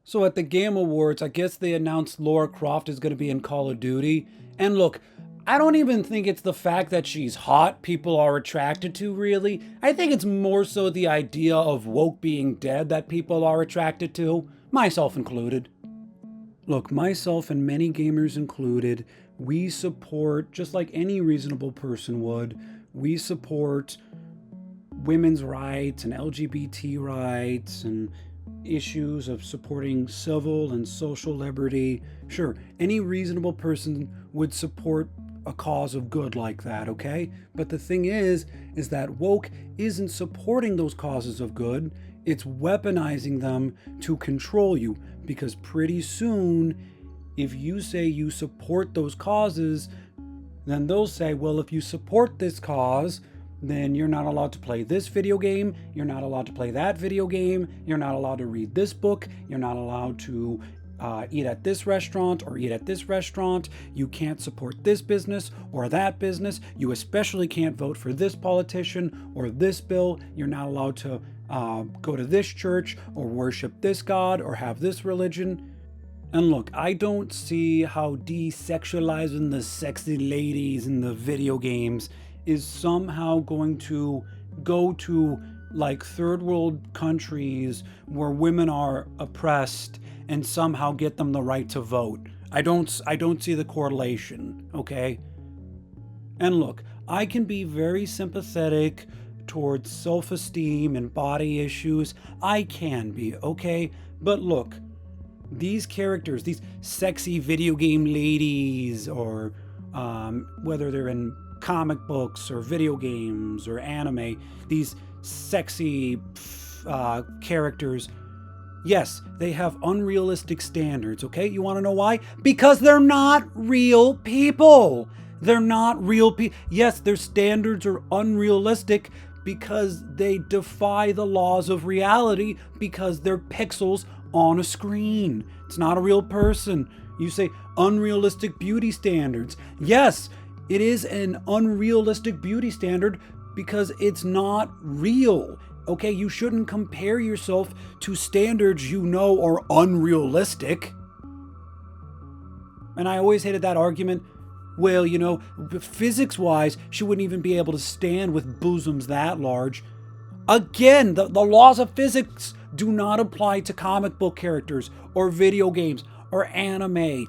So at the Game Awards, I guess they announced Lara Croft is going to be in Call of Duty. And look, I don't even think it's the fact that she's hot people are attracted to, really. I think it's more so the idea of woke being dead that people are attracted to, myself included. Look, myself and many gamers included, we support, just like any reasonable person would, we support women's rights and LGBT rights and issues of supporting civil and social liberty. Sure, any reasonable person would support a cause of good like that, okay? But the thing is that woke isn't supporting those causes of good. It's weaponizing them to control you, because pretty soon, if you say you support those causes, then they'll say, well, if you support this cause, then you're not allowed to play this video game, you're not allowed to play that video game, you're not allowed to read this book, you're not allowed to eat at this restaurant or eat at this restaurant, you can't support this business or that business, you especially can't vote for this politician or this bill, you're not allowed to go to this church or worship this god or have this religion. And look, I don't see how desexualizing the sexy ladies in the video games is somehow going to go to like third world countries where women are oppressed and somehow get them the right to vote. I don't see the correlation, okay? And look, I can be very sympathetic towards self-esteem and body issues. I can be, okay? But look, these characters, these sexy video game ladies, or whether they're in comic books or video games or anime, these sexy characters, yes, they have unrealistic standards, okay? You want to know why? Because they're not real people. They're not real people. Yes, their standards are unrealistic because they defy the laws of reality because they're pixels on a screen. It's not a real person. You say unrealistic beauty standards. Yes, it is an unrealistic beauty standard because it's not real. Okay, you shouldn't compare yourself to standards you know are unrealistic. And I always hated that argument. Well, you know, physics-wise, she wouldn't even be able to stand with bosoms that large. Again, the laws of physics do not apply to comic book characters or video games or anime.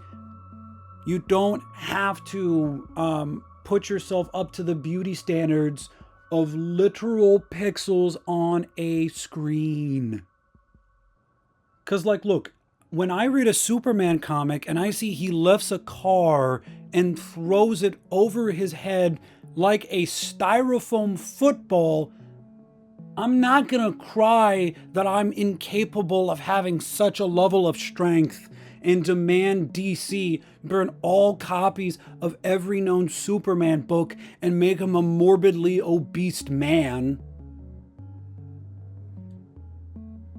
You don't have to put yourself up to the beauty standards of literal pixels on a screen. Because, like, look, when I read a Superman comic and I see he lifts a car and throws it over his head like a styrofoam football, I'm not gonna cry that I'm incapable of having such a level of strength and demand DC burn all copies of every known Superman book and make him a morbidly obese man.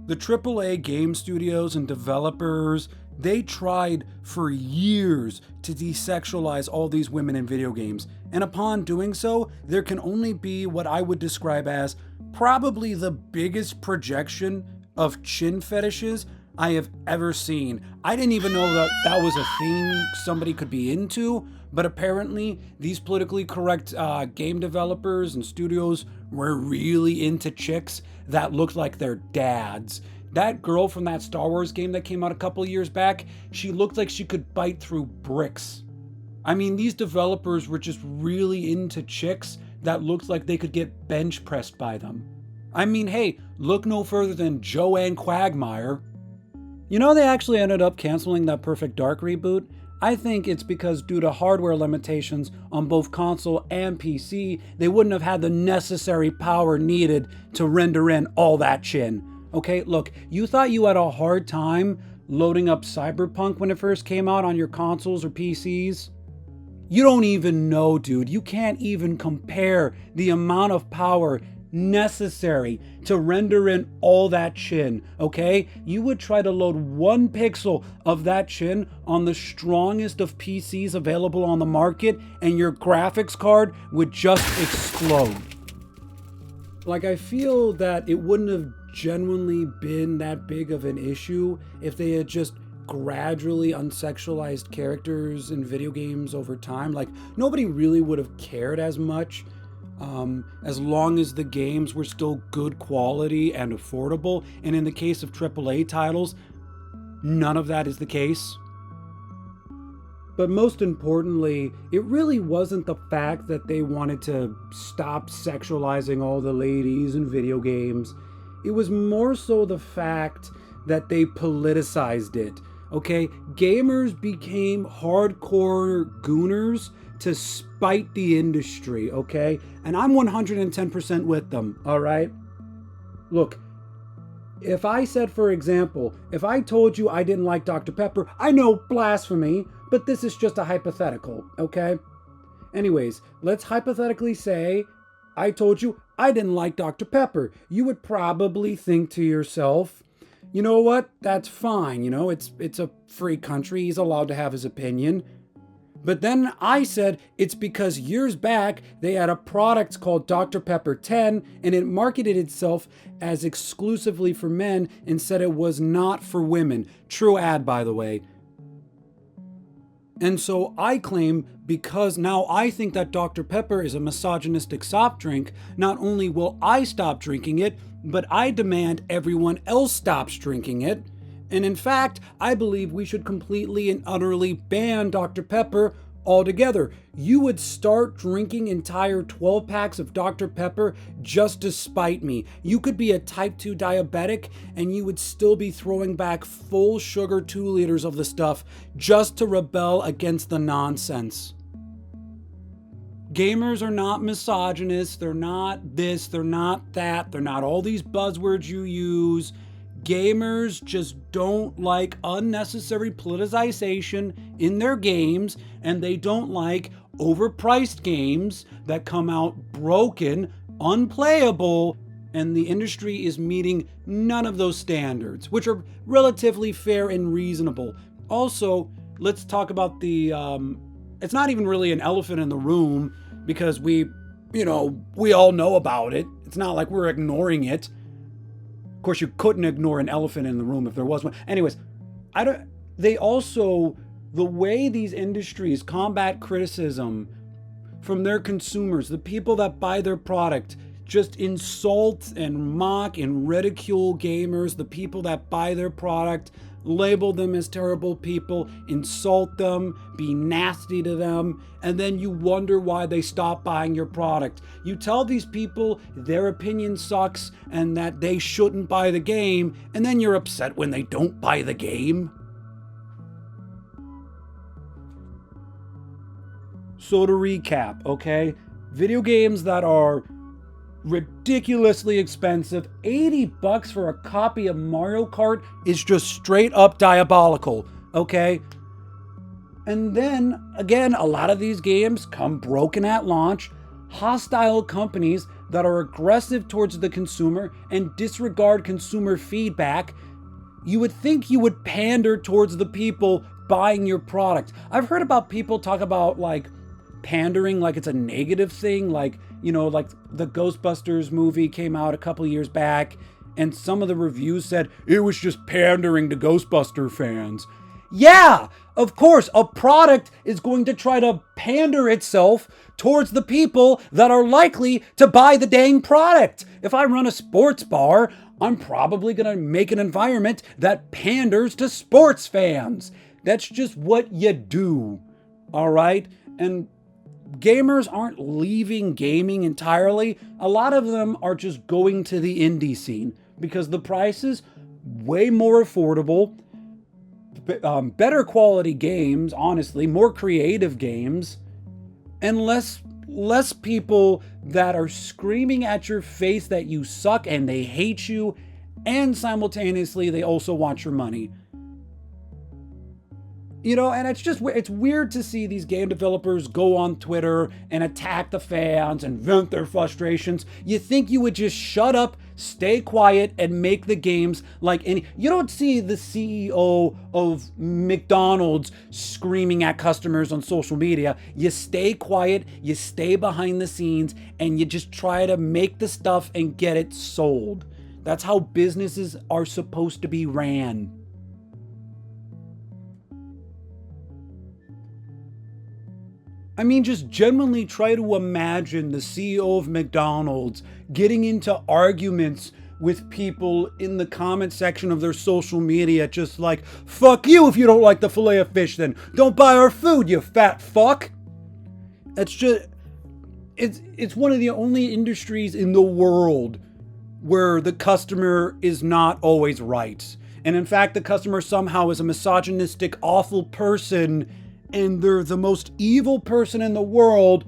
The AAA game studios and developers, they tried for years to desexualize all these women in video games, and upon doing so, there can only be what I would describe as probably the biggest projection of chin fetishes I have ever seen. I didn't even know that that was a thing somebody could be into, but apparently these politically correct game developers and studios were really into chicks that looked like their dads. That girl from that Star Wars game that came out a couple of years back, she looked like she could bite through bricks. I mean, these developers were just really into chicks that looked like they could get bench pressed by them. I mean, hey, look no further than Joanne Quagmire. You know, they actually ended up canceling that Perfect Dark reboot. I think it's because due to hardware limitations on both console and PC, they wouldn't have had the necessary power needed to render in all that chin. Okay, look, you thought you had a hard time loading up Cyberpunk when it first came out on your consoles or PCs? You don't even know, dude. You can't even compare the amount of power necessary to render in all that chin, okay? You would try to load 1 pixel of that chin on the strongest of PCs available on the market and your graphics card would just explode. Like, I feel that it wouldn't have genuinely been that big of an issue, if they had just gradually unsexualized characters in video games over time, like nobody really would have cared as much, as long as the games were still good quality and affordable. And in the case of AAA titles, none of that is the case. But most importantly, it really wasn't the fact that they wanted to stop sexualizing all the ladies in video games. It was more so the fact that they politicized it. Okay, gamers became hardcore gooners to spite the industry, okay? And I'm 110% with them, all right? Look, if I said, for example, if I told you I didn't like Dr. Pepper, I know, blasphemy, but this is just a hypothetical, okay? Anyways, let's hypothetically say I told you I didn't like Dr. Pepper. You would probably think to yourself, you know what? That's fine. You know, it's a free country. He's allowed to have his opinion. But then I said it's because years back they had a product called Dr. Pepper 10 and it marketed itself as exclusively for men and said it was not for women. True ad, by the way. And so I claim, because now I think that Dr. Pepper is a misogynistic soft drink, not only will I stop drinking it, but I demand everyone else stops drinking it. And in fact, I believe we should completely and utterly ban Dr. Pepper altogether. You would start drinking entire 12 packs of Dr. Pepper just to spite me. You could be a type 2 diabetic and you would still be throwing back full sugar 2 liters of the stuff just to rebel against the nonsense. Gamers are not misogynists. They're not this, they're not that. They're not all these buzzwords you use. Gamers just don't like unnecessary politicization in their games, and they don't like overpriced games that come out broken, unplayable, and the industry is meeting none of those standards, which are relatively fair and reasonable. Also, let's talk about the, it's not even really an elephant in the room, because we all know about it. It's not like we're ignoring it. Of course, you couldn't ignore an elephant in the room if there was one. Anyways, the way these industries combat criticism from their consumers, the people that buy their product, just insult and mock and ridicule gamers, the people that buy their product, label them as terrible people, insult them, be nasty to them, and then you wonder why they stop buying your product. You tell these people their opinion sucks and that they shouldn't buy the game, and then you're upset when they don't buy the game. So to recap, okay? Video games that are ridiculously expensive, $80 for a copy of Mario Kart is just straight up diabolical, okay? And then, again, a lot of these games come broken at launch. Hostile companies that are aggressive towards the consumer and disregard consumer feedback. You would think you would pander towards the people buying your product. I've heard about people talk about, like, pandering like it's a negative thing, like the Ghostbusters movie came out a couple years back and some of the reviews said it was just pandering to Ghostbuster fans. Yeah, of course, a product is going to try to pander itself towards the people that are likely to buy the dang product. If I run a sports bar, I'm probably going to make an environment that panders to sports fans. That's just what you do, all right? And gamers aren't leaving gaming entirely. A lot of them are just going to the indie scene because the price is way more affordable, better quality games, honestly, more creative games, and less people that are screaming at your face that you suck and they hate you, and simultaneously they also want your money. And it's weird to see these game developers go on Twitter and attack the fans and vent their frustrations. You think you would just shut up, stay quiet, and make the games like any... You don't see the CEO of McDonald's screaming at customers on social media. You stay quiet, you stay behind the scenes, and you just try to make the stuff and get it sold. That's how businesses are supposed to be ran. I mean, just genuinely try to imagine the CEO of McDonald's getting into arguments with people in the comment section of their social media, just like, fuck you if you don't like the filet of fish, then don't buy our food, you fat fuck. It's just, it's one of the only industries in the world where the customer is not always right. And in fact, the customer somehow is a misogynistic, awful person, and they're the most evil person in the world,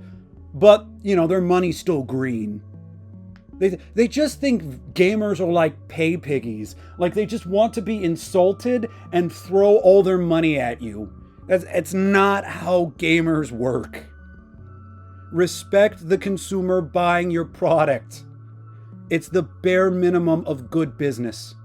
but, you know, their money's still green. They just think gamers are like pay piggies. Like, they just want to be insulted and throw all their money at you. It's not how gamers work. Respect the consumer buying your product. It's the bare minimum of good business.